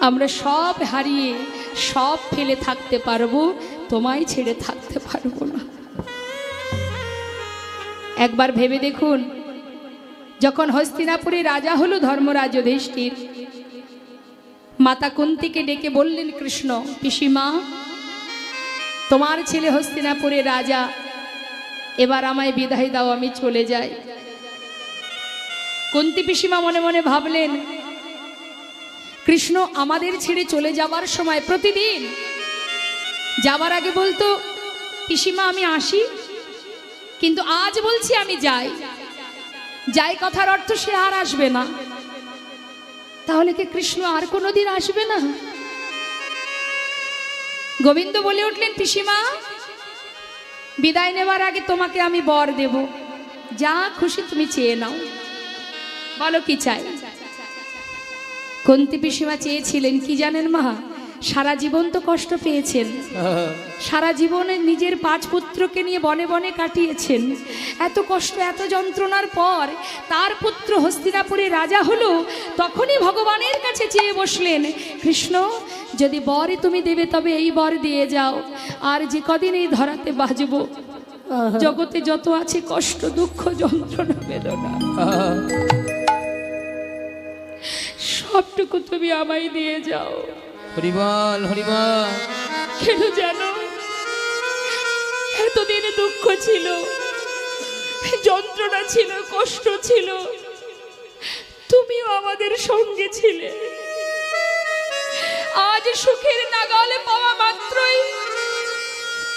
আমরা সব হারিয়ে সব ফেলে থাকতে পারবো, তোমায় ছেড়ে থাকতে পারবো না। একবার ভেবে দেখুন, যখন হস্তিনাপুরে রাজা হলো ধর্মরাজ যুধিষ্ঠির, মাতা কুন্তিকে ডেকে বললেন কৃষ্ণ, পিসিমা তোমার ছেলে হস্তিনাপুরে রাজা, এবার আমায় বিদায় দাও, আমি চলে যাই। কুন্তি পিসিমা মনে মনে ভাবলেন, কৃষ্ণ আমাদের ছেড়ে চলে যাবার সময় প্রতিদিন যাবার আগে বলতো, পিসিমা আমি আসি, কিন্তু আজ বলছি আমি যাই। যাই কথার অর্থ সে আর আসবে না। তাহলে কি কৃষ্ণ আর কোনোদিন আসবে না? গোবিন্দ বলে উঠলেন, পিসিমা বিদায় নেবার আগে তোমাকে আমি বর দেব, যা খুশি তুমি চেয়ে নাও, বলো কি চাই। কুন্তি পিসিমা চেয়েছিলেন কি জানেন মা? সারা জীবন তো কষ্ট পেয়েছেন, সারা জীবনে নিজের 5 পুত্রকে নিয়ে বনে বনে কাটিয়েছেন। এত কষ্ট এত যন্ত্রণার পর তার পুত্র হস্তিনাপুরে রাজা হলো, তখনই ভগবানের কাছে চেয়ে বসলেন, কৃষ্ণ যদি বরই তুমি দেবে তবে এই বর দিয়ে যাও, আর যে কদিন এই ধরাতে বাজবো, জগতে যত আছে কষ্ট দুঃখ যন্ত্রণা বেদনা, সবটুকু তুমি আমায় দিয়ে যাও। হরিবল হরিবল। কেন জানো, এতদিন দুঃখ ছিল, যন্ত্রণা ছিল, কষ্ট ছিল, তুমিও আমাদের সঙ্গে ছিলে। আজ সুখের নাগালে পাওয়া মাত্রই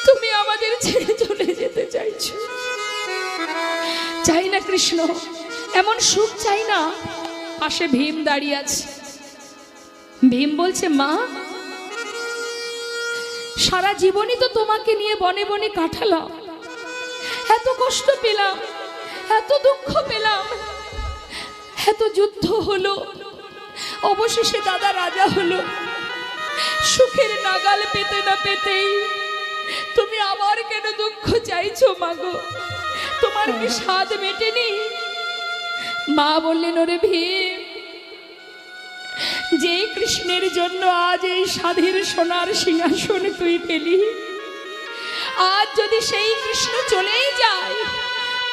তুমি আমাদের ছেড়ে চলে যেতে চাইছো। চাই না কৃষ্ণ, এমন সুখ চাই না। পাশে ভীম দাঁড়িয়ে আছে। ভীম বলছে, মা সারা জীবনই তো তোমাকে নিয়ে বনে বনে কাটালাম, এত কষ্ট পেলাম, এত দুঃখ পেলাম, এত যুদ্ধ হলো, অবশেষে দাদা রাজা হলো। সুখের নাগাল পেতে না পেতেই তুমি আবার কেন দুঃখ চাইছো মাগো? তোমার কি স্বাদ মেটেনি? মা বললেন, ওরে ভীম, যে কৃষ্ণের জন্য আজ এই স্বাধীর সোনার সিংহাসন তুই পেলি, আজ যদি সেই কৃষ্ণ চলেই যায়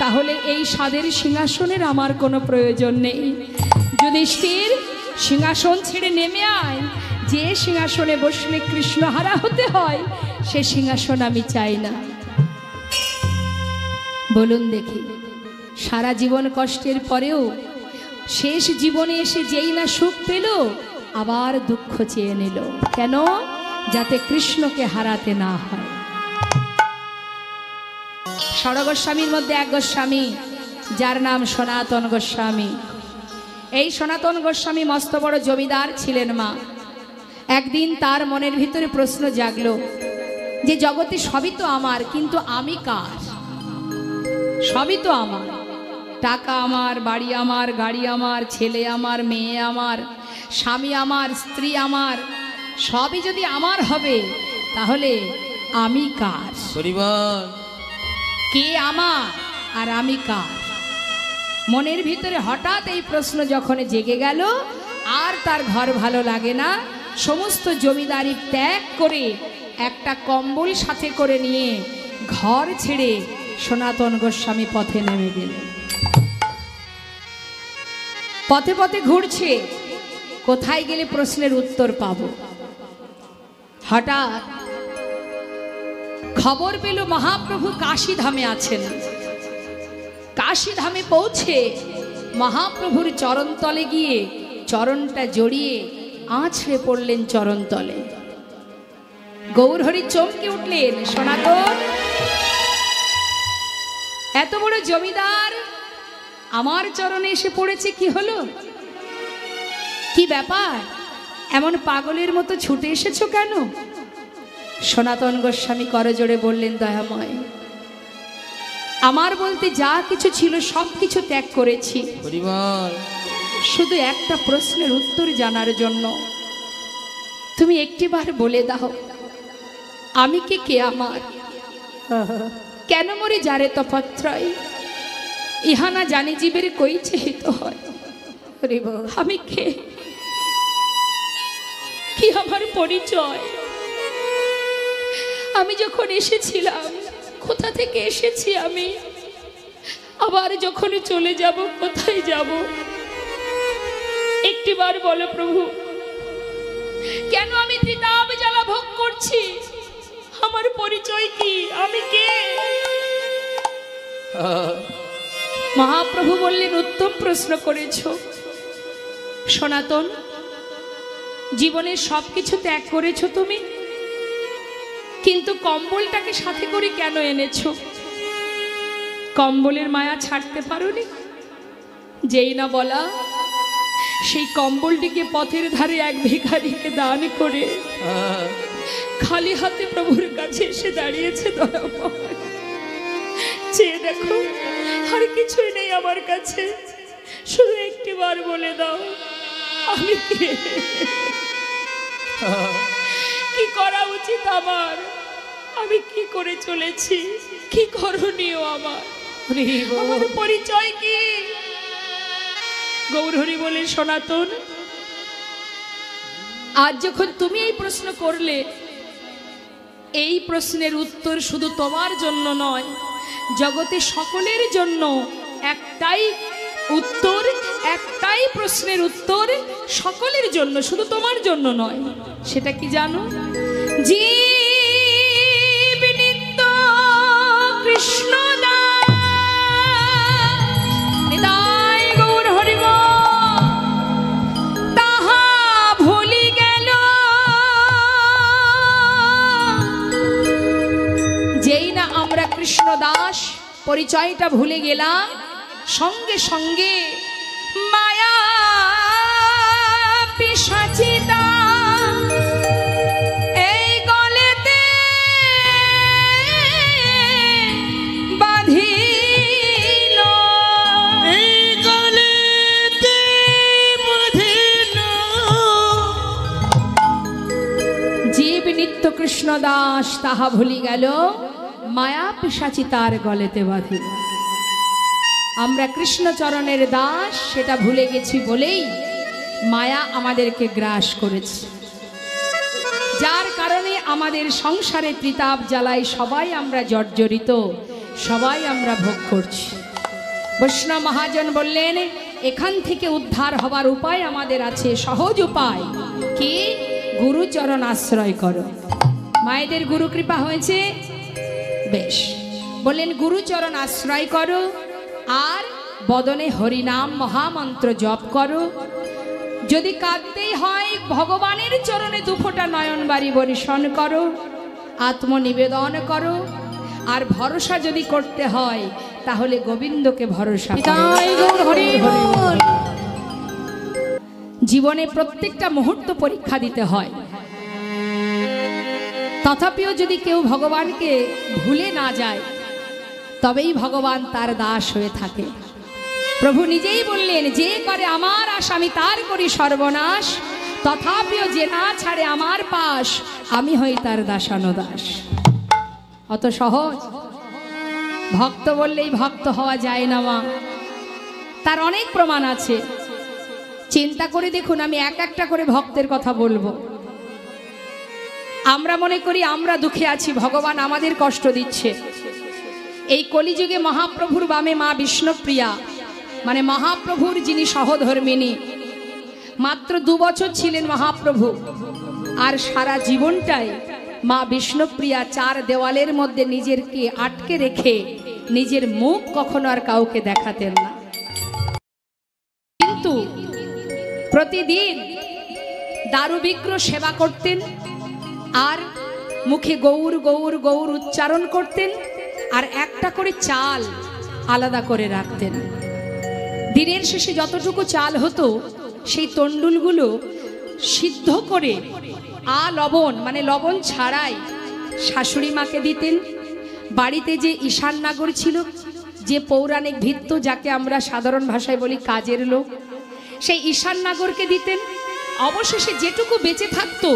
তাহলে এই স্বাদের সিংহাসনের আমার কোনো প্রয়োজন নেই। যুধিষ্ঠির সিংহাসন ছেড়ে নেমে আয়, যে সিংহাসনে বসলে কৃষ্ণ হারা হতে হয় সে সিংহাসন আমি চাই না। বলুন দেখি, সারা জীবন কষ্টের পরেও শেষ জীবনে এসে যেই না সুখ পেল, আবার দুঃখ চেয়ে নিল। কেন? যাতে কৃষ্ণকে হারাতে না হয়। ষড়গোস্বামীর মধ্যে এক গোস্বামী, যার নাম সনাতন গোস্বামী। এই সনাতন গোস্বামী মস্ত বড় জমিদার ছিলেন মা। একদিন তার মনের ভিতরে প্রশ্ন জাগলো যে জগতে সবই তো আমার, কিন্তু আমি কার? সবই তো আমার, টাকা আমার, বাড়ি আমার, গাড়ি আমার, ছেলে আমার, মেয়ে আমার, স্বামী আমার, স্ত্রী আমার, সবই যদি আমার হবে তাহলে আমি কার? কে আমার আর আমি কার? মনের ভিতরে হঠাৎ এই প্রশ্ন যখন জেগে গেল, আর তার ঘর ভালো লাগে না, সমস্ত জমিদারি ত্যাগ করে একটা কম্বল সাথে করে নিয়ে ঘর ছেড়ে সনাতন গোস্বামী পথে নেমে গেলেন। পথে পথে ঘুরছে, কোথায় গেলে প্রশ্নের উত্তর পাব। হঠাৎ খবর পেল মহাপ্রভু কাশীধামে আছেন। কাশীধামে পৌঁছে মহাপ্রভুর চরণতলে গিয়ে চরণটা জড়িয়ে আছড়ে পড়লেন চরণতলে। গৌরহরি চমকে উঠলেন, সনাতন, এত বড় জমিদার আমার চরণে এসে পড়েছে, কি হলো? কি ব্যাপার? এমন পাগলের মতো ছুটে এসেছো কেন? সনাতন গোস্বামী করজোড়ে বললেন, দয়াময়, আমার বলতে যা কিছু ছিল সব কিছু ত্যাগ করেছি, শুধু একটা প্রশ্নের উত্তর জানার জন্য। তুমি একটিবার বলে দাও, আমি কে আমার? কেন মরি যারে তপত্রয়, ইহানা জানি জীবের কই চেহিত হয়। আমি কে? কি আমার পরিচয়? আমি যখন এসেছিলাম কোথা থেকে এসেছি আমি, আবার যখন চলে যাব কোথায় যাব? একটিবার বলো প্রভু, কেন আমি ত্রিতাপ জ্বালা ভোগ করছি? আমার পরিচয় কি? আমি কে? মহাপ্রভু বললেন, উত্তম প্রশ্ন করেছো সনাতন। জীবনের সবকিছু ত্যাগ করেছো তুমি, কিন্তু কম্বলটাকে সাথে করে কেন এনেছো? কম্বলের মায়া ছাড়তে পারোনি? যেই না বলা, সেই কম্বলটিকে পথের ধারে এক ভিখারিকে দান করে খালি হাতে প্রভুর কাছে এসে দাঁড়িয়েছে। দয়াময়, চেয়ে দেখো, আর কিছুই নেই আমার কাছে, শুধু একটিবার বলে দাও আমি কে? কি করা উচিত আমার? আমি কি করে চলেছি? কি করণীয় আমার? আমার পরিচয় কি? গৌরহরি বলে, সনাতন, আজ যখন তুমি এই প্রশ্ন করলে, এই প্রশ্নের উত্তর শুধু তোমার জন্য নয়, জগতে সকলের জন্য একটাই উত্তর, একটাই প্রশ্নের উত্তর সকলের জন্য, শুধু তোমার জন্য নয়। সেটা কি জানো? জীব নিত্য কৃষ্ণ কৃষ্ণ দাস পরিচয়টা ভুলে গেলাম, সঙ্গে সঙ্গে মায়া পিশাচিতা এই গলেতে বাঁধিল, এই গলেতে বাঁধিল। জীব নিত্য কৃষ্ণ দাস তাহা ভুলি গেল, মায়া পিশাচি তার গলেতে বাঁধিল। আমরা কৃষ্ণচরণের দাস, সেটা ভুলে গেছি বলেই মায়া আমাদেরকে গ্রাস করেছে, যার কারণে আমাদের সংসারে ত্রিতাপ জ্বালায় সবাই আমরা জর্জরিত, সবাই আমরা ভোগ করছি। বৈষ্ণব মহাজন বললেন, এখান থেকে উদ্ধার হবার উপায় আমাদের আছে, সহজ উপায় কি? গুরুচরণ আশ্রয় করো। মায়েদের গুরু কৃপা হয়েছে, বেশ। বললেন গুরুচরণ আশ্রয় করো, আর বদনে হরিনাম মহামন্ত্র জপ করো। যদি কাঁদতেই হয় ভগবানের চরণে দুফোঁটা নয়ন বাড়ি বর্ষণ করো, আত্মনিবেদন করো। আর ভরসা যদি করতে হয় তাহলে গোবিন্দকে ভরসা করো। জীবনে প্রত্যেকটা মুহূর্ত পরীক্ষা দিতে হয়, তথাপিও যদি কেউ ভগবানকে ভুলে না যায় তবেই ভগবান তার দাস হয়ে থাকে। প্রভু নিজেই বললেন, যে করে আমার আশ আমি তার করি সর্বনাশ, তথাপিও যে না ছাড়ে আমার পাশ আমি হই তার দাসানুদাস। অত সহজ? ভক্ত বললেই ভক্ত হওয়া যায় না মা, তার অনেক প্রমাণ আছে। চিন্তা করে দেখুন, আমি এক একটা করে ভক্তের কথা বলবো। আমরা মনে করি আমরা দুঃখে আছি, ভগবান আমাদের কষ্ট দিচ্ছে। এই কলিযুগে মহাপ্রভুর বামে মা বিষ্ণুপ্রিয়া, মানে মহাপ্রভুর যিনি সহধর্মিনী, মাত্র 2 বছর ছিলেন মহাপ্রভু, আর সারা জীবনটাই মা বিষ্ণুপ্রিয়া 4 দেওয়ালের মধ্যে নিজেরকে আটকে রেখে নিজের মুখ কখনো আর কাউকে দেখাতেন না। কিন্তু প্রতিদিন দারুবিগ্রহ সেবা করতেন, আর মুখে গৌর গৌর গৌর উচ্চারণ করতেন, আর একটা করে চাল আলাদা করে রাখতেন। দিনের শেষে যতটুকু চাল হতো সেই তন্ডুলগুলো সিদ্ধ করে লবণ, মানে লবণ ছাড়াই শাশুড়ি মাকে দিতেন। বাড়িতে যে ঈশান নাগর ছিল, যে পৌরাণিক ভিত্ত, যাকে আমরা সাধারণ ভাষায় বলি কাজের লোক, সেই ঈশান নাগরকে দিতেন। অবশেষে যেটুকু বেঁচে থাকতো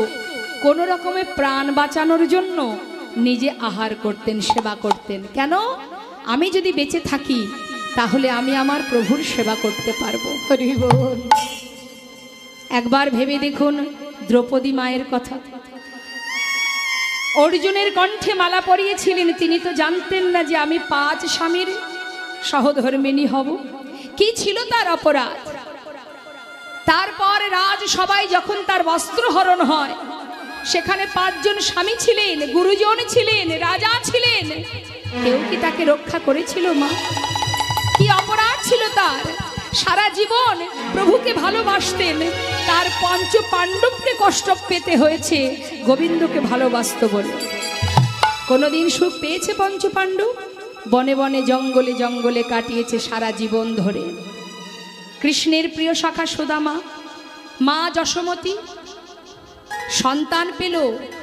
কোনো রকমে প্রাণ বাঁচানোর জন্য নিজে আহার করতেন, সেবা করতেন। কেন? আমি যদি বেঁচে থাকি তাহলে আমি আমার প্রভুর সেবা করতে পারবো। হরি বল। একবার ভেবে দেখুন, দ্রৌপদী মায়ের কথা। অর্জুনের কণ্ঠে মালা পরিয়েছিলেন, তিনি তো জানতেন না যে আমি 5 স্বামীর সহধর্মিণী হব। কি ছিল তার অপরাধ? তারপর রাজ সবাই যখন তার বস্ত্রহরণ হয়, সেখানে 5 জন স্বামী ছিলেন, গুরুজন ছিলেন, রাজা ছিলেন, কেউ কি তাকে রক্ষা করেছিল মা? কি অপরাধ ছিল তার? সারা জীবন প্রভুকে ভালোবাসতেন, তার 5 পাণ্ডবকে কষ্ট পেতে হয়েছে গোবিন্দকে ভালোবাসত বলে। কোনোদিন সুখ পেয়েছে 5 পাণ্ডব? বনে বনে জঙ্গলে জঙ্গলে কাটিয়েছে সারা জীবন ধরে। কৃষ্ণের প্রিয় সখা সুদামা, মা যশোমতী সন্তান পেল,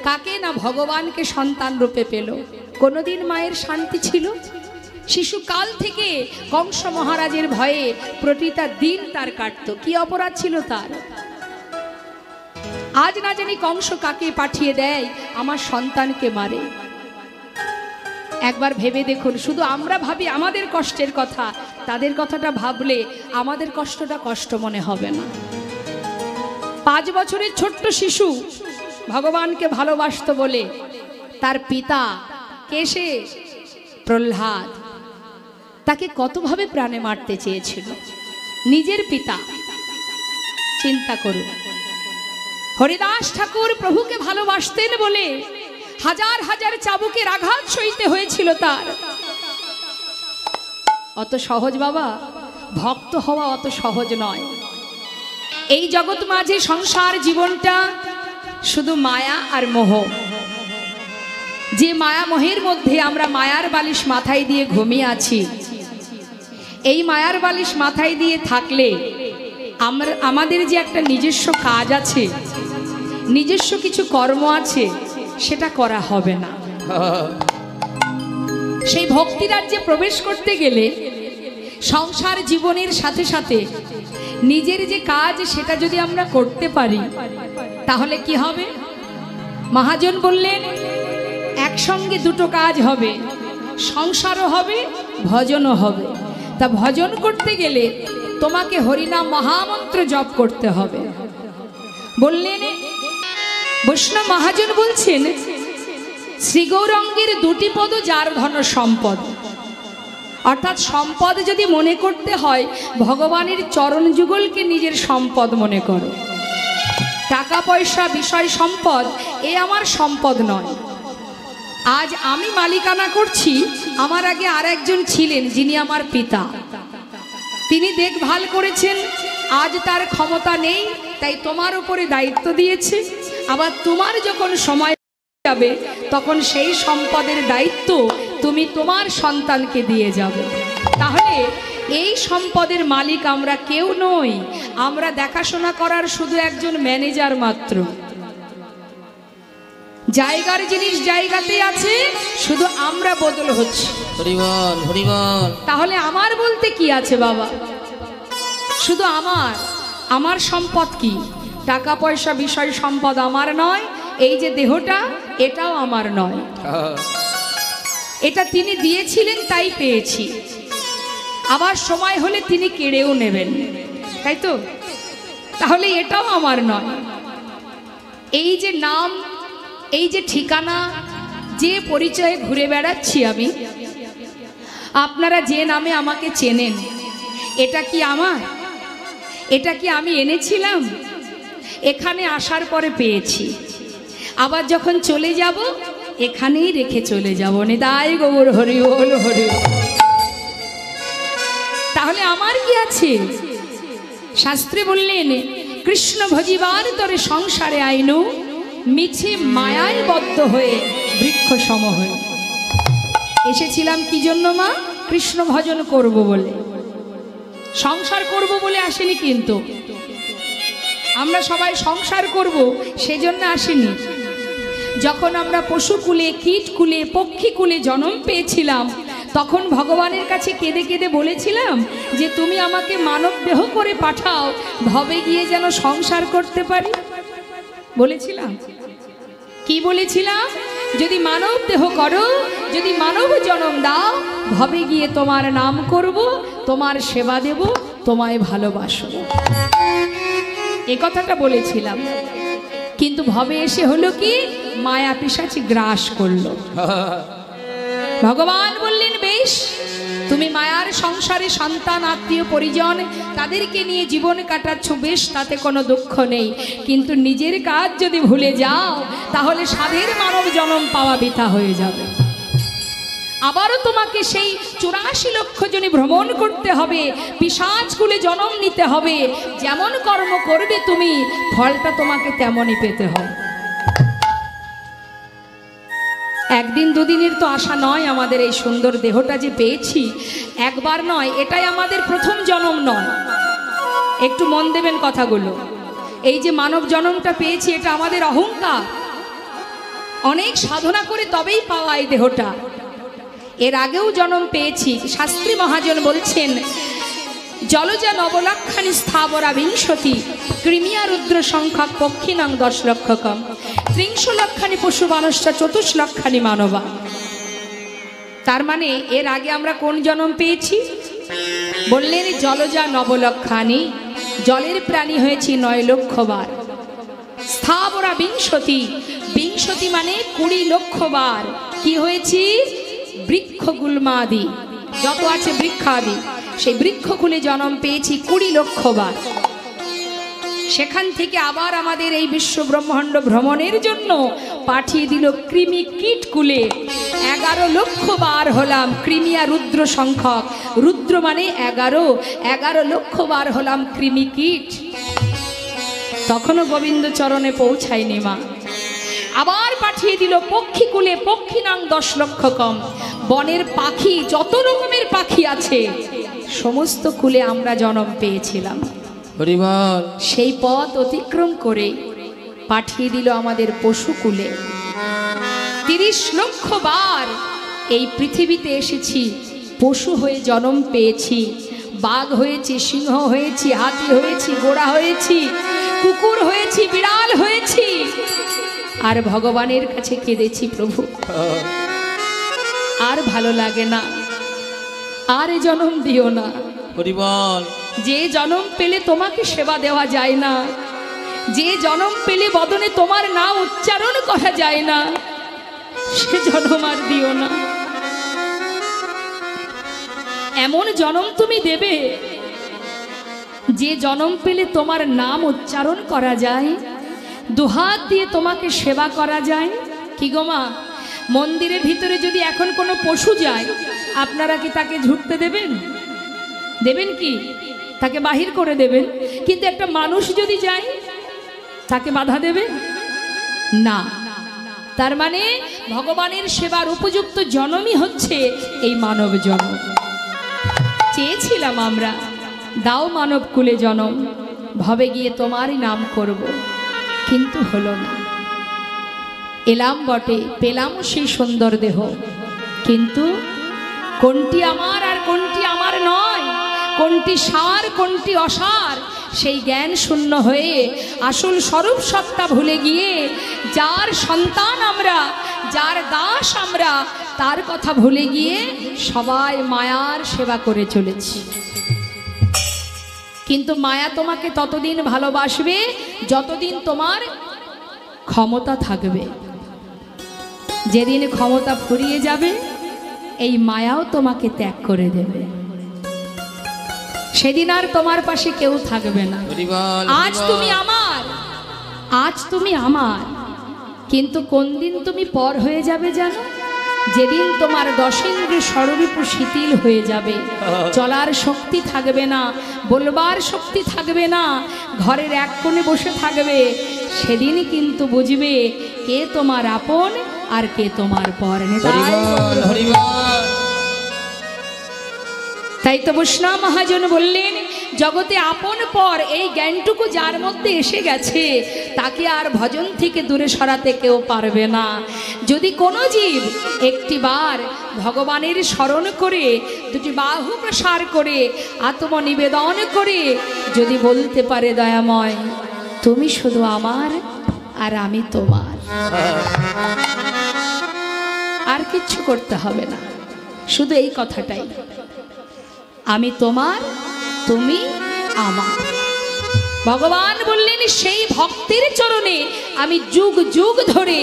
কাকে না ভগবানকে সন্তান রূপে পেল। কোনোদিন মায়ের শান্তি ছিল? শিশুকাল থেকে কংস মহারাজের ভয়ে প্রতিটা দিন তার কাটতো। কি অপরাধ ছিল তার? আজ না জানি কংস কাকে পাঠিয়ে দেয় আমার সন্তানকে মারে। একবার ভেবে দেখুন, শুধু আমরা ভাবি আমাদের কষ্টের কথা, তাদের কথাটা ভাবলে আমাদের কষ্টটা কষ্ট মনে হবে না। 5 বছরের ছোট্ট শিশু ভগবানকে ভালোবাসতো বলে তার পিতা কেশে প্রহ্লাদ তাকে কতভাবে প্রাণে মারতে চেয়েছিল। নিজের পিতা, চিন্তা করুন। হরিদাস ঠাকুর প্রভুকে ভালোবাসতেন বলে হাজার হাজার চাবুকের আঘাত সইতে হয়েছিল তার। অত সহজ বাবা, ভক্ত হওয়া অত সহজ নয়। এই জগৎ মাঝে সংসার জীবনটা শুধু মায়া আর মোহ। যে মায়া মোহের মধ্যে আমরা মায়ার বালিশ মাথায় দিয়ে ঘুমিয়ে আছি, এই মায়ার বালিশ মাথায় দিয়ে থাকলে আমাদের যে একটা নিজস্ব কাজ আছে, নিজস্ব কিছু কর্ম আছে, সেটা করা হবে না। সেই ভক্তি রাজ্যে প্রবেশ করতে গেলে সংসার জীবনের সাথে সাথে নিজের যে কাজ সেটা যদি আমরা করতে পারি, তাহলে কি হবে? মহাজন বললেন একসঙ্গে 2টো কাজ হবে, সংসারও হবে, ভজনও হবে। তা ভজন করতে গেলে তোমাকে হরিনাম মহামন্ত্র জপ করতে হবে। বললেন বৈষ্ণব মহাজন বলছেন, শ্রী গৌরাঙ্গের 2টি পদ যার ধন সম্পদ। অর্থাৎ সম্পদ যদি মনে করতে হয়, ভগবানের চরণ যুগলকে নিজের সম্পদ মনে করো। টাকা পয়সা বিষয় সম্পদ এ আমার সম্পদ নয়। আজ আমি মালিকানা করছি, আমার আগে আরেকজন ছিলেন যিনি আমার পিতা, তিনি দেখভাল করেছেন। আজ তার ক্ষমতা নেই, তাই তোমার উপরে দায়িত্ব দিয়েছে। আবার তোমার যখন সময় যাবে, তখন সেই সম্পদের দায়িত্ব তুমি তোমার সন্তানকে দিয়ে যাবে। তাহলে এই সম্পদের মালিক আমরা কেউ নই, আমরা দেখাশোনা করার শুধু একজন ম্যানেজার মাত্র। জায়গার জিনিস জায়গাতেই আছে, শুধু আমরা বদল হচ্ছে। হরিবল হরিবল। তাহলে আমার বলতে কি আছে বাবা? শুধু আমার সম্পদ কি? টাকা পয়সা বিষয় সম্পদ আমার নয়। এই যে দেহটা, এটাও আমার নয়। এটা তিনি দিয়েছিলেন তাই পেয়েছি, আবার সময় হলে তিনি কেড়েও নেবেন, তাই তো? তাহলে এটাও আমার নয়। এই যে নাম, এই যে ঠিকানা, যে পরিচয়ে ঘুরে বেড়াচ্ছি আমি, আপনারা যে নামে আমাকে চেনেন, এটা কি আমার? এটা কি আমি এনেছিলাম? এখানে আসার পরে পেয়েছি, আবার যখন চলে যাব এখানেই রেখে চলে যাব। নিতাই গৌর হরি বল হরি। তাহলে আমার কি আছে? শাস্ত্রে বললেন, কৃষ্ণ ভজিবার তরে সংসারে আইনু, মিছে মায়ায় বদ্ধ হয়ে বৃক্ষ সম হয়ে। এসেছিলাম কি জন্য মা? কৃষ্ণ ভজন করব বলে, সংসার করব বলে আসেনি। কিন্তু আমরা সবাই সংসার করব সেজন্য আসেনি। যখন আমরা পশুকুলে, কীটকুলে, পক্ষীকুলে জন্ম পেয়েছিলাম, তখন ভগবানের কাছে কেঁদে কেঁদে বলেছিলাম যে তুমি আমাকে মানব দেহ করে পাঠাও, ভবে গিয়ে যেন সংসার করতে পারি। বলেছিলাম কি? বলেছিলাম যদি মানব দেহ করো, যদি মানব জন্ম দাও, ভবে গিয়ে তোমার নাম করব, তোমার সেবা দেব, তোমায় ভালোবাসব। এ কথাটা বলেছিলাম। কিন্তু ভবে এসে হলো কি, মায়া পিশাচি গ্রাস করলো। ভগবান বললেন, বেশ, তুমি মায়ার সংসারে সন্তান আত্মীয় পরিজন তাদেরকে নিয়ে জীবন কাটাচ্ছ, বেশ, তাতে কোনো দুঃখ নেই, কিন্তু নিজের কাজ যদি ভুলে যাও তাহলে সাধের মানব জন্ম পাওয়া বৃথা হয়ে যাবে। আবারও তোমাকে সেই 84 লক্ষ জনে ভ্রমণ করতে হবে, পিশাচকুলে জন্ম নিতে হবে, যেমন কর্ম করবে তুমি ফলটা তোমাকে তেমনই পেতে হবে। একদিন দুদিনের তো আশা নয়, আমাদের এই সুন্দর দেহটা যে পেয়েছি একবার নয়, এটাই আমাদের প্রথম জন্ম নয়। একটু মন দেবেন কথাগুলো। এই যে মানব জন্মটা পেয়েছি এটা আমাদের অহংকার, অনেক সাধনা করে তবেই পাওয়া এই দেহটা। এর আগেও জন্ম পেয়েছি। শাস্ত্রী মহাজন বলছেন, জলজা নবলক্ষানি স্থাবরা বিংশতি কৃমিয়া রুদ্র সংখ্যক পক্ষিনাং 10 লক্ষকম 30 লক্ষানি পশু মানুষটা 24 লক্ষানি মানবা। তার মানে এর আগে আমরা কোন জন্ম পেয়েছি? বললেন জলজা নবলক্ষানি, জলের প্রাণী হয়েছি 9 লক্ষ বার। স্থাবরা বিংশতি, বিংশতি মানে 20 লক্ষ বার কি হয়েছি? বৃক্ষ গুল্মাদি যত আছে বৃক্ষাদি, সেই বৃক্ষকুলে জন্ম পেয়েছি 20 লক্ষ বার। সেখান থেকে আবার আমাদের এই বিশ্ব ব্রহ্মাণ্ড ভ্রমণের জন্য পাঠিয়ে দিল কৃমি কীট কুলে। 11 লক্ষ বার হলাম কৃমিয়া রুদ্র সংখ্যক, রুদ্র মানে 11 লক্ষ বার হলাম কৃমি কীট। তখনও গোবিন্দ চরণে পৌঁছায়নি মা। আবার পাঠিয়ে দিল পক্ষীকুলে, পক্ষিনাং 10 লক্ষকম, বনের পাখি যত রকমের পাখি আছে সমস্ত কুলে আমরা জন্ম পেয়েছিলাম। সেই পথ অতিক্রম করে পাঠিয়ে দিল আমাদের পশুকুলে। 30 লক্ষ বার এই পৃথিবীতে এসেছি, পশু হয়ে জন্ম পেয়েছি, বাঘ হয়েছি, সিংহ হয়েছি, হাতি হয়েছি, ঘোড়া হয়েছি, কুকুর হয়েছি, বিড়াল হয়েছি, আর ভগবানের কাছে কেঁদেছি, প্রভু আর ভালো লাগে না, আর এ জন্ম দিও না। যে জন্ম পেলে তোমাকে সেবা দেওয়া যায় না, যে জন্ম পেলে বদনে তোমার নাম উচ্চারণ করা যায় না, সে জন্ম আর দিও না। এমন জন্ম তুমি দেবে যে জন্ম পেলে তোমার নাম উচ্চারণ করা যায়, দুহাত দিয়ে তোমাকে সেবা করা যায়। কি গো মা, মন্দিরের ভিতরে যদি এখন কোনো পশু যায় আপনারা কি তাকে ঢুকতে দেবেন? দেবেন কি? তাকে বাহির করে দেবেন। কিন্তু একটা মানুষ যদি যায় তাকে বাধা দেবে না। তার মানে ভগবানের সেবার উপযুক্ত জন্মই হচ্ছে এই মানব জন্ম। চেয়েছিলাম আমরা, দাও মানব কুলে জন্ম, ভবে গিয়ে তোমারই নাম করব, কিন্তু হলো না। এলাম বটে, পেলাম সেই সুন্দর দেহ, কিন্তু কোনটি আমার আর কোনটি আমার নয়, কোনটি সার কোনটি অসার, সেই জ্ঞান শূন্য হয়ে আসল স্বরূপ সত্তা ভুলে গিয়ে যার সন্তান আমরা, যার দাস আমরা, তার কথা ভুলে গিয়ে সবাই মায়ার সেবা করে চলেছি। কিন্তু মায়া তোমাকে ততদিন ভালোবাসবে যতদিন তোমার ক্ষমতা থাকবে। যেদিন ক্ষমতা ফুরিয়ে যাবে এই মায়াও তোমাকে ত্যাগ করে দেবে, সেদিন আর তোমার পাশে কেউ থাকবে না। আজ তুমি আমার, আজ তুমি আমার, কিন্তু কোন দিন তুমি পর হয়ে যাবে জানো? যেদিন তোমার দশেন্দ্রিয় ষড়রূপ শিথিল হয়ে যাবে, চলার শক্তি থাকবে না, বলবার শক্তি থাকবে না, ঘরের এক কোণে বসে থাকবে, সেদিন কিন্তু বুঝবে কে তোমার আপন আর কে তোমার পর। তাই তো বৈষ্ণব মহাজন বললেন, জগতে আপন পর এই জ্ঞানটুকু যার মধ্যে এসে গেছে তাকে আর ভজন থেকে দূরে সরাতে কেউ পারবে না। যদি কোনো জীব একটিবার ভগবানের স্মরণ করে দুটি বাহু প্রসার করে আত্মনিবেদন করে যদি বলতে পারে, দয়াময় তুমি শুধু আমার আর আমি তোমার, আর কিচ্ছু করতে হবে না, শুধু এই কথাটাই, আমি তোমার তুমি আমার, ভগবান বললেন সেই ভক্তের চরণে আমি যুগ যুগ ধরে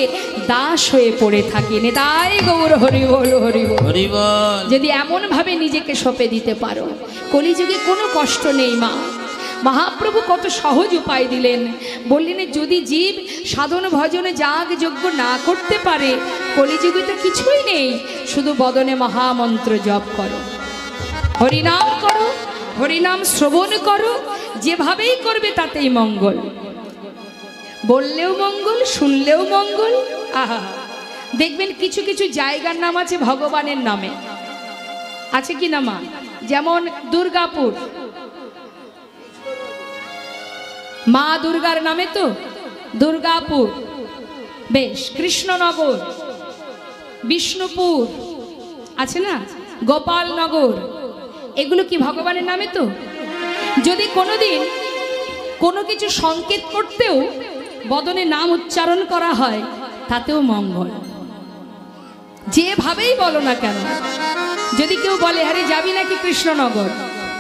দাস হয়ে পড়ে থাকি। নিতাই গৌর হরি বল হরি বল হরি বল। যদি এমন ভাবে নিজেকে সঁপে দিতে পারো, কলিযুগে কোনো কষ্ট নেই মা। মহাপ্রভু কত সহজ উপায় দিলেন, বললেন যদি জীব সাধন ভজনে যাগ যজ্ঞ না করতে পারে, কলিযুগে তো কিছুই নেই, শুধু বদনে মহামন্ত্র জপ করো, হরিনাম করো, হরিনাম শ্রবণ করো, যেভাবেই করবে তাতেই মঙ্গল। বললেও মঙ্গল, শুনলেও মঙ্গল। আহা, দেখবেন কিছু কিছু জায়গার নাম আছে ভগবানের নামে, আছে কি না মা? যেমন দুর্গাপুর, মা দুর্গার নামে তো দুর্গাপুর, বেশ। কৃষ্ণনগর, বিষ্ণুপুর আছে না, গোপালনগর, এগুলো কি ভগবানের নামে তো? যদি কোনোদিন কোনো কিছু সংকেত করতেও বদনে নাম উচ্চারণ করা হয়, তাতেও মঙ্গল। যেভাবেই বলো না কেন, যদি কেউ বলে আরে যাবি নাকি কৃষ্ণনগর,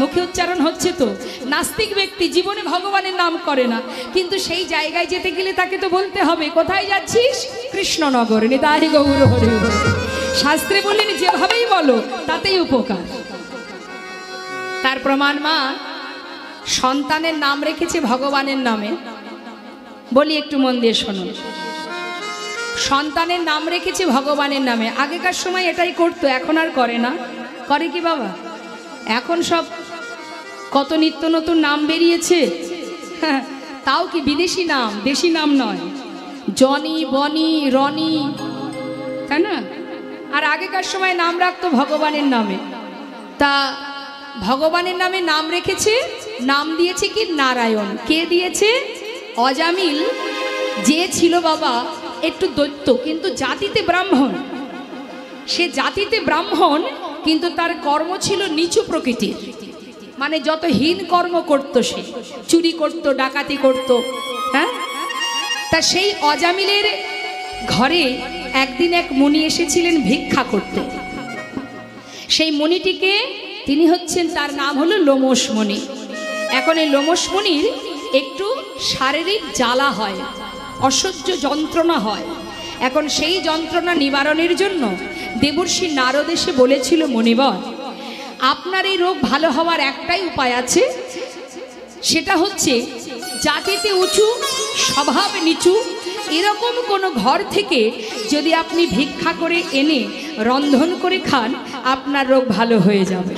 মুখে উচ্চারণ হচ্ছে তো। নাস্তিক ব্যক্তি জীবনে ভগবানের নাম করে না, কিন্তু সেই জায়গায় যেতে গেলে তাকে তো বলতে হবে কোথায় যাচ্ছিস, কৃষ্ণনগর। নিতাই গৌর হরি বল। শাস্ত্রে বললেন যেভাবেই বলো তাতেই উপকার। তার প্রমাণ মা সন্তানের নাম রেখেছে ভগবানের নামে। বলি একটু মন দিয়ে শোনো, সন্তানের নাম রেখেছে ভগবানের নামে। আগেকার সময় এটাই করতো, এখন আর করে না। করে কি বাবা? এখন সব কত নিত্য নতুন নাম বেরিয়েছে, তাও কি বিদেশি নাম, দেশি নাম নয়। জনি, বনি, রনি, তাই না? আর আগেকার সময় নাম রাখতো ভগবানের নামে। তা ভগবানের নামে নাম রেখেছে, নাম দিয়েছে কি নারায়ণ। কে দিয়েছে? অজামিল, যে ছিল বাবা একটু দৈত্য, কিন্তু জাতিতে ব্রাহ্মণ। সে জাতিতে ব্রাহ্মণ, কিন্তু তার কর্ম ছিল নিচু প্রকৃতির, মানে যত হীন কর্ম করত, সে চুরি করত, ডাকাতি করত। হ্যাঁ, তা সেই অজামিলের ঘরে একদিন এক মুনি এসেছিলেন ভিক্ষা করতে। সেই মুনিটিকে, তিনি হচ্ছেন, তার নাম হলো লোমশ মুনি। এখন এই লোমশ মুনির একটু শারীরিক জ্বালা হয়, অসহ্য যন্ত্রণা হয়। এখন সেই যন্ত্রণা নিবারণের জন্য দেবর্ষি নারদ এসে বলেছিল, মুনিবর আপনার এই রোগ ভালো হওয়ার একটাই উপায় আছে, সেটা হচ্ছে জাতিতে উঁচু, স্বভাব নিচু এরকম কোনো ঘর থেকে যদি আপনি ভিক্ষা করে এনে রন্ধন করে খান, আপনার রোগ ভালো হয়ে যাবে।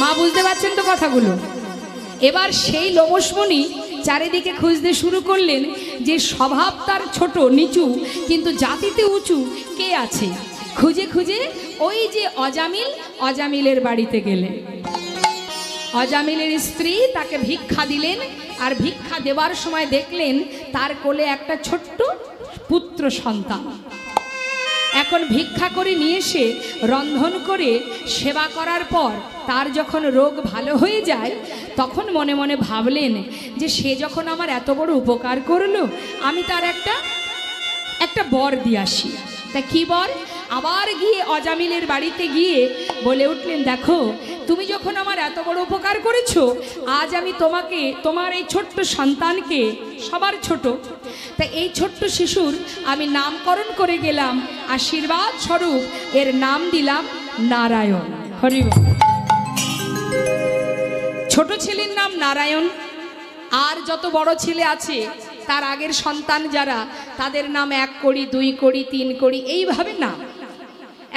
মা বুঝতে পারছেন তো কথাগুলো? এবার সেই লোমশমণি চারিদিকে খুঁজতে শুরু করলেন যে স্বভাব তার ছোট নিচু, কিন্তু জাতিতে উঁচু কে আছে। খুঁজে খুঁজে ওই যে অজামিল, অজামিলের বাড়িতে গেলেন। অজামিলের স্ত্রী তাকে ভিক্ষা দিলেন, আর ভিক্ষা দেওয়ার সময় দেখলেন তার কোলে একটা ছোট্ট পুত্র সন্তান। এখন ভিক্ষা করে নিয়ে এসে রন্ধন করে সেবা করার পর তার যখন রোগ ভালো হয়ে যায়, তখন মনে মনে ভাবলেন যে সে যখন আমার এত বড় উপকার করলো, আমি তার একটা বর দিয়ে আসি। তা কি বর? আবার গিয়ে অজামিলের বাড়িতে গিয়ে বলে উঠলেন, দেখো তুমি যখন আমার এত বড় উপকার করেছো, আজ আমি তোমাকে, তোমার এই ছোট্ট সন্তানকে, সবার ছোট, তা এই ছোট্ট শিশুর আমি নামকরণ করে গেলাম, আশীর্বাদ স্বরূপ এর নাম দিলাম নারায়ণ। হরি বল। ছোট ছেলের নাম নারায়ণ, আর যত বড় ছেলে আছে তার আগের সন্তান যারা, তাদের নাম 1 কড়ি, 2 কড়ি, 3 কড়ি, এইভাবে নাম।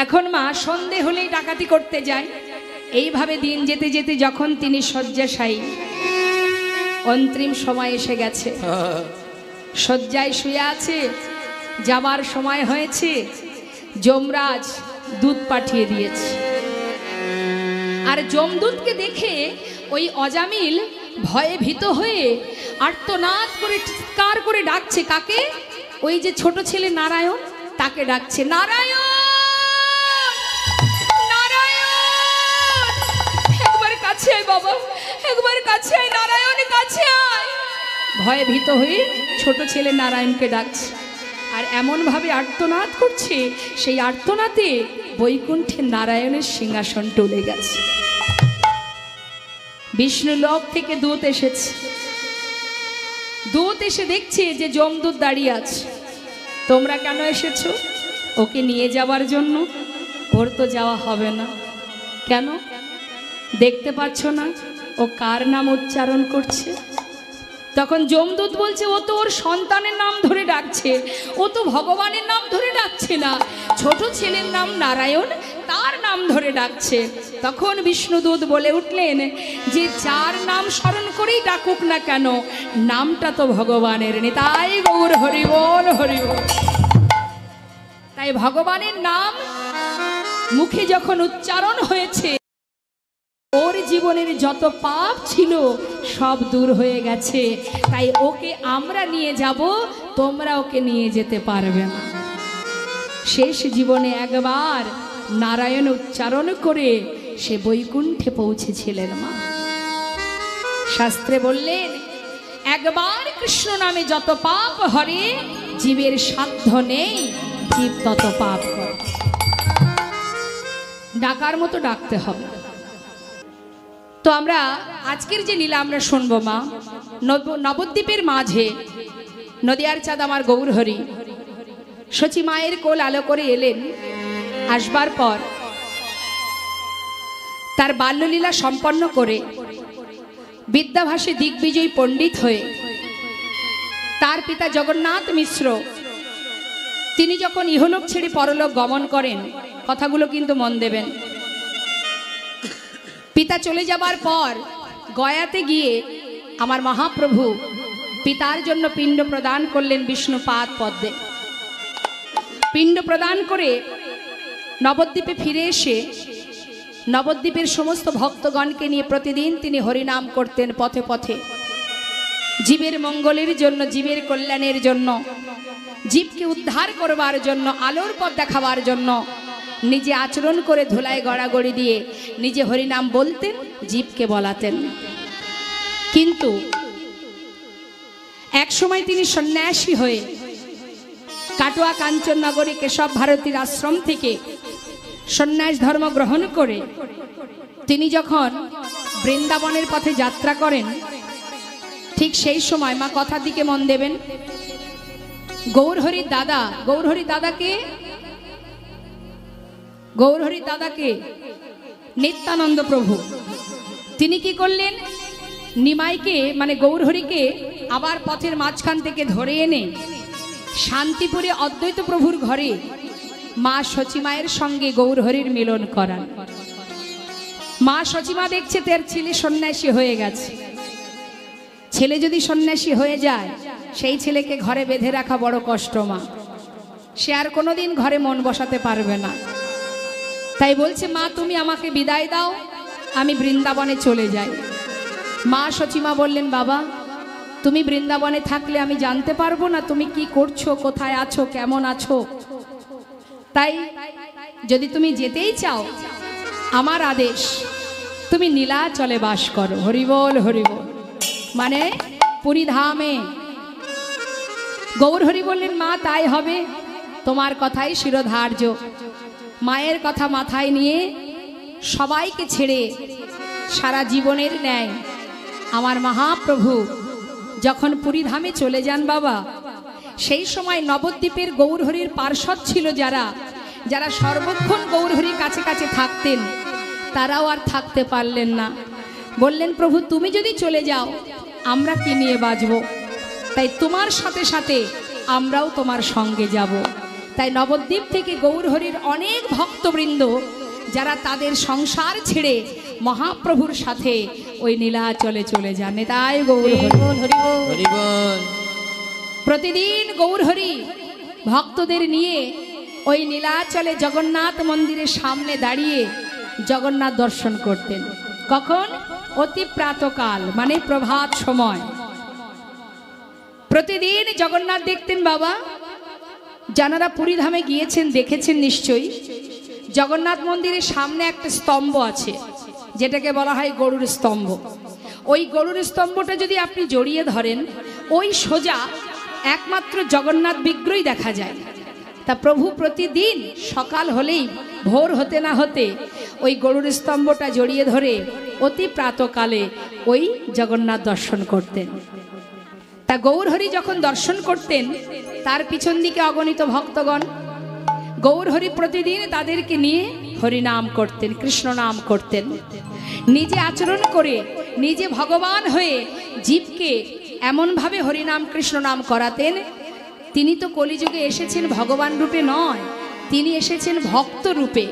এখন মা সন্ধে হলেই ডাকাতি করতে যায়। এইভাবে দিন যেতে যেতে যখন তিনি শয্যাশায়ী, অন্তিম সময় এসে গেছে, শয্যায় শুয়ে আছে, যাবার সময় হয়েছে, যমরাজ দুধ পাঠিয়ে দিয়েছে। আর যমদূতকে দেখে ওই অজামিল ভয়ে ভীত হয়ে আর্তনাদ করে চিৎকার করে ডাকছে। কাকে? ওই যে ছোট ছেলে নারায়ণ, তাকে ডাকছে, নারায়ণ নারায়ণ, একবার কাছে আয় বাবা, একবার কাছে আয়, নারায়ণ কাছে আয়। ভয়ে ভীত হয়ে ছোট ছেলে নারায়ণকে ডাকছে, আর এমন ভাবে আর্তনাদ করছে, সেই আর্তনাদে বৈকুণ্ঠে নারায়ণের সিংহাসন টলে গেছে। বিষ্ণু লোক থেকে দূত এসেছে। দূত এসে দেখছে যে যমদূত দাঁড়িয়ে আছে। তোমরা কেন এসেছো? ওকে নিয়ে যাওয়ার জন্য। ওর তো যাওয়া হবে না। কেন? দেখতে পাচ্ছ না ও কার নাম উচ্চারণ করছে? তখন যমদূত বলছে, ও তো ওর সন্তানের নাম ধরে ডাকছে, ও তো ভগবানের নাম ধরে ডাকছে না, ছোট ছেলের নাম নারায়ণ, তার নাম ধরে ডাকছে। তখন বিষ্ণুদূত বলে উঠলেন যে যার নাম স্মরণ করেই ডাকুক না কেন, নামটা তো ভগবানের। নিতাই গৌর হরি বল, হরি বল। তাই ভগবানের নাম মুখে যখন উচ্চারণ হয়েছে, ওর জীবনের যত পাপ ছিল সব দূর হয়ে গেছে। তাই ওকে আমরা নিয়ে যাব, তোমরা ওকে নিয়ে যেতে পারবে না। শেষ জীবনে একবার নারায়ণ উচ্চারণ করে সে বৈকুণ্ঠে পৌঁছেছিলেন মা। শাস্ত্রে বললেন, একবার কৃষ্ণ নামে যত পাপ হরে, জীবের সাধ্য নেই জীব তত পাপ করে। ডাকার মতো ডাকতে হবে। তো আমরা আজকের যে লীলা আমরা শুনবো মা, নবদ্বীপের মাঝে নদিয়ার চাঁদ আমার গৌরহরি সচি মায়ের কোল আলো করে এলেন। আসবার পর তার বাল্যলীলা সম্পন্ন করে বিদ্যাভাসে দিগ্বিজয়ী পণ্ডিত হয়ে তার পিতা জগন্নাথ মিশ্র তিনি যখন ইহলোক ছেড়ে পরলোক গমন করেন, কথাগুলো কিন্তু মন দেবেন। পিতা চলে যাবার পর গয়াতে গিয়ে আমার মহাপ্রভু পিতার জন্য পিণ্ড প্রদান করলেন বিষ্ণুপাদ পদ্মে। পিণ্ড প্রদান করে নবদ্বীপে ফিরে এসে নবদ্বীপের সমস্ত ভক্তগণকে নিয়ে প্রতিদিন তিনি হরিনাম করতেন পথে পথে। জীবের মঙ্গলের জন্য, জীবের কল্যাণের জন্য, জীবকে উদ্ধার করবার জন্য, আলোর পথ দেখাবার জন্য নিজে আচরণ করে ধুলায় গড়াগড়ি দিয়ে নিজে হরিনাম বলতেন, জীবকে বলাতেন। কিন্তু এক সময় তিনি সন্ন্যাসী হয়ে কাটোয়া কাঞ্চননগরী কেশব ভারতীর আশ্রম থেকে সন্ন্যাস ধর্ম গ্রহণ করে তিনি যখন বৃন্দাবনের পথে যাত্রা করেন, ঠিক সেই সময় মা কথার দিকে মন দেবেন, গৌরহরির দাদা, গৌরহরির দাদাকে নিত্যানন্দ প্রভু তিনি কি করলেন, নিমাইকে মানে গৌরহরিকে আবার পথের মাঝখান থেকে ধরে এনে শান্তিপুরে অদ্বৈত প্রভুর ঘরে মা সচিমায়ের সঙ্গে গৌরহরির মিলন করান। মা সচিমা দেখছে তার ছেলে সন্ন্যাসী হয়ে গেছে। ছেলে যদি সন্ন্যাসী হয়ে যায়, সেই ছেলেকে ঘরে বেঁধে রাখা বড় কষ্ট মা, সে আর কোনোদিন ঘরে মন বসাতে পারবে না। তাই বলছে, মা তুমি আমাকে বিদায় দাও, আমি বৃন্দাবনে চলে যাই। মা সচিমা বললেন, বাবা তুমি বৃন্দাবনে থাকলে আমি জানতে পারবো না তুমি কি করছো, কোথায় আছো, কেমন আছো। তাই যদি তুমি যেতেই চাও, আমার আদেশ তুমি নীলাচলে বাস করো। হরিবল হরিবল, মানে পুরী ধামে। গৌরহরি বললেন, মা তাই হবে, তোমার কথাই শিরোধার্য। মায়ের কথা মাথায় নিয়ে সবাইকে ছেড়ে সারা জীবনের ন্যায় আমার মহাপ্রভু যখন পুরী ধামে চলে যান বাবা, সেই সময় নবদ্বীপের গৌরহরির পার্ষদ ছিল যারা যারা সর্বক্ষণ গৌরহরির কাছে কাছে থাকতেন, তারাও আর থাকতে পারলেন না। বললেন, প্রভু তুমি যদি চলে যাও আমরা কি নিয়ে বাঁচব, তাই তোমার সাথে সাথে আমরাও তোমার সঙ্গে যাব। তাই নবদ্বীপ থেকে গৌরহরির অনেক ভক্তবৃন্দ যারা তাদের সংসার ছেড়ে মহাপ্রভুর সাথে ওই নীলাচলে চলে যান। তাই গৌরহরি প্রতিদিন গৌরহরি ভক্তদের নিয়ে ওই নীলাচলে জগন্নাথ মন্দিরের সামনে দাঁড়িয়ে জগন্নাথ দর্শন করতেন। কখন? অতি প্রাতকাল, মানে প্রভাত সময়। প্রতিদিন জগন্নাথ দেখতেন বাবা। যারা পুরী ধামে গিয়েছেন দেখেছেন নিশ্চয়ই, জগন্নাথ মন্দিরের সামনে একটা স্তম্ভ আছে যেটাকে বলা হয় গরুর স্তম্ভ। ওই গরুর স্তম্ভটা যদি আপনি জড়িয়ে ধরেন, ওই সোজা একমাত্র জগন্নাথ বিগ্রহই দেখা যায়। তা প্রভু প্রতিদিন সকাল হলেই, ভোর হতে না হতে ওই গরুর স্তম্ভটা জড়িয়ে ধরে অতি প্রাতকালে ওই জগন্নাথ দর্শন করতেন। তা গৌরহরি যখন দর্শন করতেন তার পিছন দিকে অগণিত ভক্তগণ গৌরহরি প্রতিদিন তাদেরকে নিয়ে হরিনাম করতেন, কৃষ্ণ নাম করতেন। নিজে আচরণ করে নিজে ভগবান হয়ে জীবকে এমনভাবে হরিনাম কৃষ্ণ নাম করাতেন। তিনি তো কলিযুগে এসেছেন ভগবান রূপে নয়, তিনি এসেছেন ভক্ত রূপে।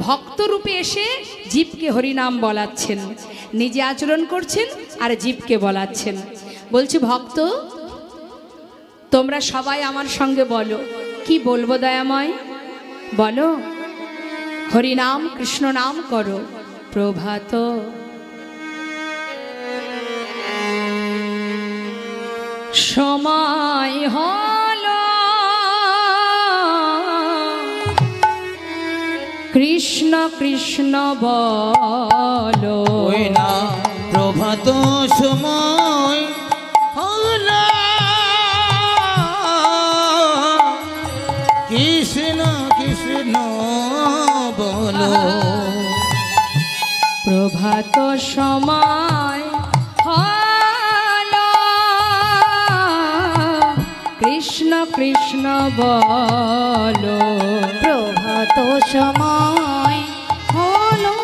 ভক্ত রূপে এসে জীবকে হরিনাম বলাচ্ছেন, নিজে আচরণ করছেন আর জীবকে বলাচ্ছেন। বলছি ভক্ত, তোমরা সবাই আমার সঙ্গে বলো, কি বলবো দয়াময়? বলো, হরিনাম কৃষ্ণ নাম করো। প্রভাত সময় হলো, কৃষ্ণ কৃষ্ণ বলো। ওই না প্রভাত সময় হলো, কৃষ্ণ কৃষ্ণ বলো। প্রভাত সময় হলো, কৃষ্ণ কৃষ্ণ বলো। প্রভাত সময় হলো,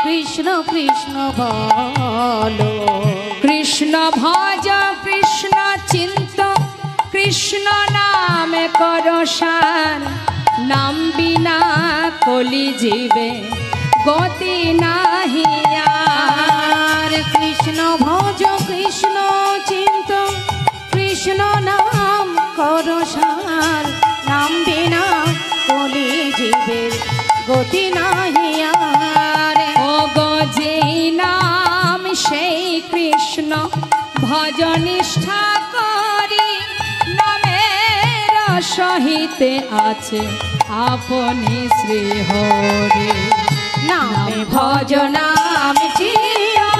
কৃষ্ণ কৃষ্ণ বলো। কৃষ্ণ ভজ কৃষ্ণ চিন্ত, কৃষ্ণ নামে করো সার। নাম বিনা কলি জীবে গতি নাহি আর। কৃষ্ণ ভজ কৃষ্ণ চিন্ত, কৃষ্ণ নাম করো সার। নাম বিনা কলি জীবের গতি নাহি আর। ও গো যেই নাম সেই কৃষ্ণ ভজ নিষ্ঠা করি, নামের সহিতে আছে আপনি শ্রী হরি। নামে ভজ নাম চিও,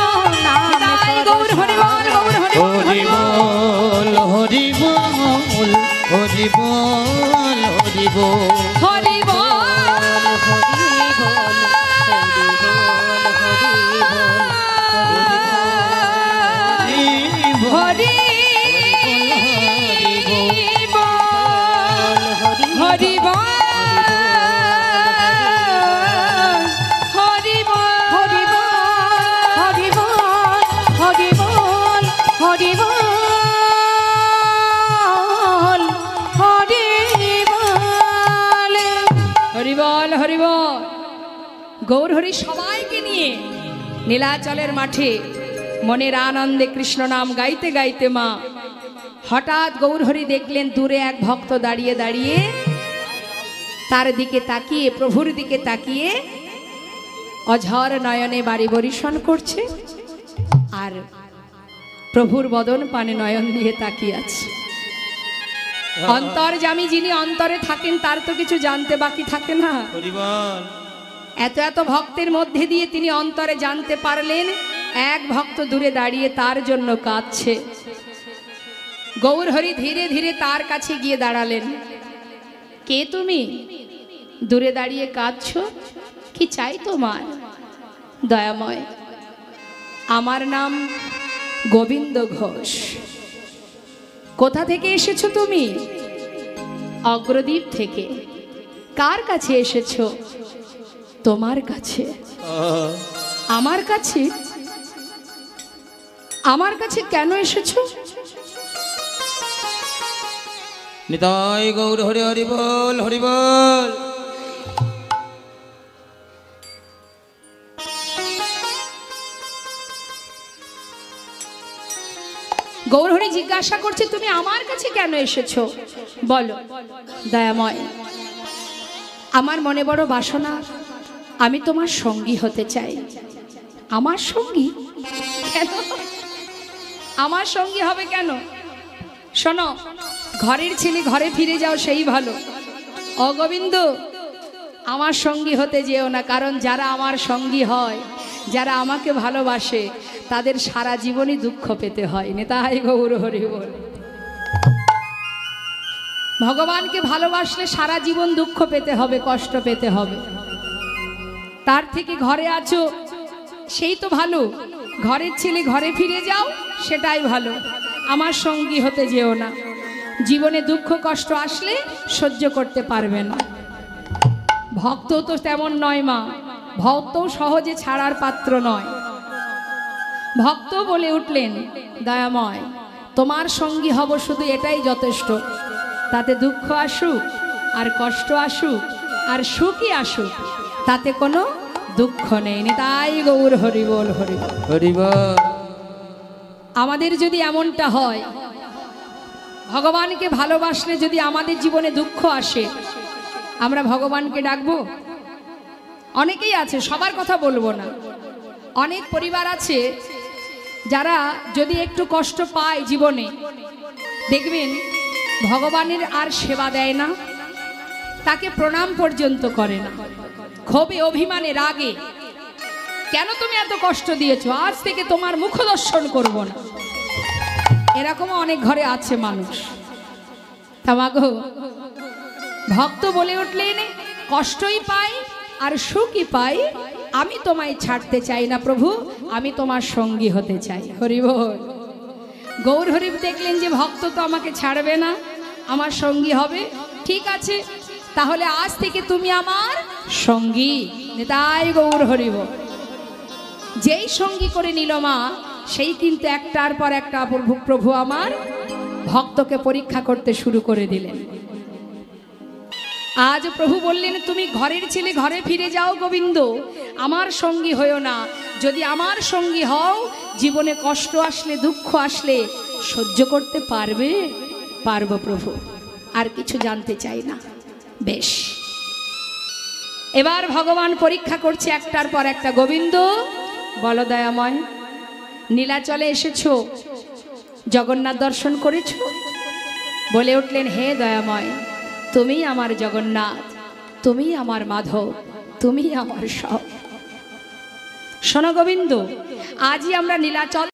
নাম গৌর হরি বল, গৌর হরি বল, হরি বল হরি বল হরি বল হরি বল হরি বল। হরি হরি বল, হরি বল, হরি বল, হরি বল, হরি বল, হরি বল, হরি বল। হরি বল, হরি বল। গৌর হরি সবাইকে নিয়ে নীলাচলের মাঠে মনের আনন্দে কৃষ্ণ নাম গাইতে গাইতে মা হঠাৎ গৌরহরি দেখলেন দূরে এক ভক্ত দাঁড়িয়ে দাঁড়িয়ে তার দিকে তাকিয়ে, প্রভুর দিকে তাকিয়ে অঝর নয়নে বাড়ি বরিশন করছে আর প্রভুর বদন পানে নয়ন দিয়ে তাকিয়ে আছে। অন্তর্যামী যিনি অন্তরে থাকেন তার তো কিছু জানতে বাকি থাকে না। হরি বল। এত এত ভক্তের মধ্যে দিয়ে তিনি অন্তরে জানতে পারলেন এক ভক্ত দূরে দাঁড়িয়ে তার জন্য কাঁদছে। গৌরহরি ধীরে ধীরে তার কাছে গিয়ে দাঁড়ালেন। কে তুমি? দূরে দাঁড়িয়ে কাঁদছো, কি চাই তোমার? দয়াময়, আমার নাম গোবিন্দ ঘোষ। কোথা থেকে এসেছো তুমি? অগ্রদ্বীপ থেকে। কার কাছে এসেছো? তোমার কাছে। আমার কাছে? আমার কাছে কেন এসেছো? নিতাই গৌর হরি হরি বল হরি বল। গৌরহরি জিজ্ঞাসা করছে তুমি আমার কাছে কেন এসেছো? বলো। দয়াময়, আমার মনে বড় বাসনা, আমি তোমার সঙ্গী হতে চাই। আমার সঙ্গী? কেন আমার সঙ্গী হবে কেন? শোনো, ঘরের ছেলে ঘরে ফিরে যাও সেই ভালো। অগোবিন্দ, আমার সঙ্গী হতে যেও না, কারণ যারা আমার সঙ্গী হয়, যারা আমাকে ভালোবাসে, তাদের সারা জীবনই দুঃখ পেতে হয়। নেতাই গৌর হরি বল। ভগবানকে ভালোবাসলে সারা জীবন দুঃখ পেতে হবে, কষ্ট পেতে হবে। তার থেকে ঘরে আছো সেই তো ভালো, ঘরের ছেলে ঘরে ফিরে যাও সেটাই ভালো। আমার সঙ্গী হতে যেও না, জীবনে দুঃখ কষ্ট আসলে সহ্য করতে পারবে না। ভক্ত তো তেমন নয় মা, ভক্ত সহজে ছাড়ার পাত্র নয়। ভক্ত বলে উঠলেন, দয়াময় তোমার সঙ্গী হব শুধু এটাই যথেষ্ট, তাতে দুঃখ আসুক আর কষ্ট আসুক আর সুখই আসুক তাতে কোনো দুঃখ নেই। নিতাই গৌর হরি বল হরি বল। হরি বল। আমাদের যদি এমনটা হয়, ভগবানকে ভালোবাসলে যদি আমাদের জীবনে দুঃখ আসে, আমরা ভগবানকে ডাকবো? অনেকেই আছে, সবার কথা বলবো না, অনেক পরিবার আছে যারা যদি একটু কষ্ট পায় জীবনে, দেখবেন ভগবানের আর সেবা দেয় না, তাকে প্রণাম পর্যন্ত করে না, ক্ষোভে অভিমানে রাগে, কেন তুমি এত কষ্ট দিয়েছো, আজ থেকে তোমার মুখ দর্শন করবো না। এরকমও অনেক ঘরে আছে মানুষ। তামাগো ভক্ত বলে উঠলেন, কষ্টই পাই আর সুখই পাই, আমি তোমায় ছাড়তে চাই না প্রভু, আমি তোমার সঙ্গী হতে চাই। হরি বল। গৌর হরি দেখলেন যে ভক্ত তো আমাকে ছাড়বে না, আমার সঙ্গী হবে, ঠিক আছে তাহলে আজ থেকে তুমি আমার সঙ্গী। নিতাই গৌর হরি বল। যেই সঙ্গী করে নিল মা, সেই কিন্তু একটার পর একটা প্রভু আমার ভক্তকে পরীক্ষা করতে শুরু করে দিলেন। আজ প্রভু বললেন, তুমি ঘরের ছেলে ঘরে ফিরে যাও গোবিন্দ, আমার সঙ্গী হয়েও না। যদি আমার সঙ্গী হও, জীবনে কষ্ট আসলে দুঃখ আসলে সহ্য করতে পারবে? পারবো প্রভু, আর কিছু জানতে চাই না। বেশ, এবার ভগবান পরীক্ষা করছে একটার পর একটা। গোবিন্দ বলো দয়াময়, নীলাচলে এসেছো, জগন্নাথ দর্শন করেছো? বলে উঠলেন, হে দয়াময় তুমি আমার জগন্নাথ, তুমি আমার মাধব, তুমি আমার সব। শোনো গোবিন্দ, আজই আমরা নীলাচল